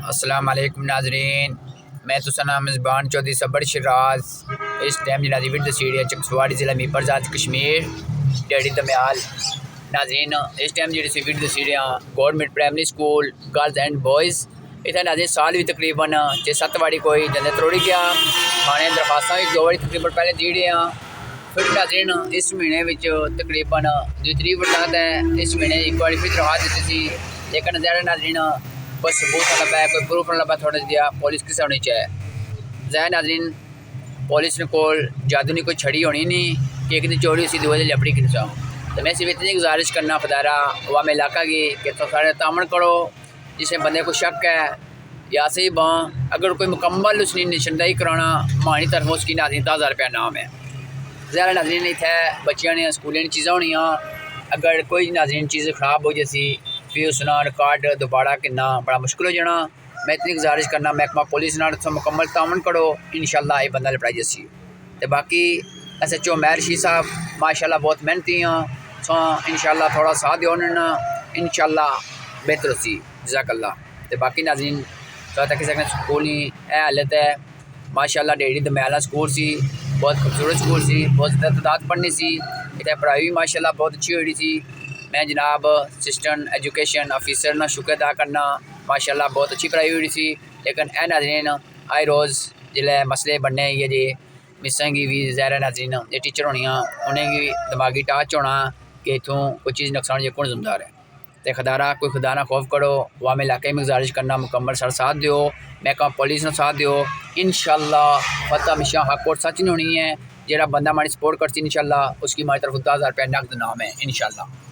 السلام علیکم ناظرین، میں تو سنا میزبان چودھری صبر شراز اس ٹائم جنازی ویڈ سیڑھی چکسواری ضلع میرپور ذات کشمیر ڈھیری دھمیال ناظرین اس ٹائم جی سی ویڈ سیڑھیاں government primary school girls and boys اتنے ناظرین سال بھی تقریباً 6-7 واری کوئی جلد توڑی گیا کھانے درخواستیں بھی 2 واری تقریباً پہلے دیڑیاں پھر ناظرین اس مہینے تقریباً 2 تاریخ برسات ہے اس مہینے ایک بار پھر درخواست دیتی تھی لیکن زیادہ ناظرین کوئی ثبوت نہ لبا ہے کوئی پروف نہ لبا تھوڑا دیا پولیس کسے ہونی چاہے ظاہر ناظرین پولیس نے کول جادو نہیں کوئی چھڑی ہونی نہیں کہ ایک دن چوری اسی دوسرے لپڑی کی نساؤں تو میں صرف اتنی گزارش کرنا خدارہ عوام علاقہ کی کہ تو سارے تعاون کرو جس میں بندے کو شک ہے یا صحیح باں اگر کوئی مکمل اس نے نشاندہی کرانا مانی طرف اس کی ناظرین 10,000 روپیہ انعام ہے ظاہر ناظرین اتنے بچیاں نے سکولیں چیزاں ہونیاں اگر کوئی ناظرین چیز خراب ہو جیسی پھر اس نا ریکارڈ دوبارہ کرنا بڑا مشکل ہو جانا میں اتنی گزارش کرنا محکمہ پولیس نال مکمل تعاون کرو انشاءاللہ یہ بندہ لپڑائی جیسی تو باقی SHO میری صاحب ماشاءاللہ بہت محنتی ہیں سو انشاءاللہ تھوڑا ساتھ دیو انشاءاللہ بہتر سی جزاک اللہ تو باقی ناظرین تک سکنے سکول ہی اے حالت ہے ماشاءاللہ ڈھیری دھمیال سکول سی بہت خوبصورت سکول سی بہت زیادہ تعداد پڑھنی سی اتنے پڑھائی بھی ماشاءاللہ بہت اچھی ہوئی سی میں جناب اسسٹنٹ ایجوکیشن آفیسر نا شکر ادا کرنا ماشاءاللہ بہت اچھی پڑھائی ہوئی سی لیکن اے ناظرین آئے روز جلے مسئلے بننے یہ جی مسیں گی بھی ظاہر ناظرین یہ ٹیچر ہونیاں انہیں بھی دماغی ٹاچ ہونا کہ اتوں کوئی چیز نقصان یہ کون ذمہ دار ہے تو خدارہ کوئی خدا نہ خوف کرو عوام علاقے میں گزارش کرنا مکمل ساتھ دیو محکمہ پولیس نے ساتھ دیو انشاءاللہ فتح ہمیشہ حق اور سچ نہیں ہونی ہے جہاں بندہ ہماری سپورٹ کرتی انشاءاللہ اس کی ہماری طرف 10,000 روپیہ نقد انعام ہے انشاءاللہ.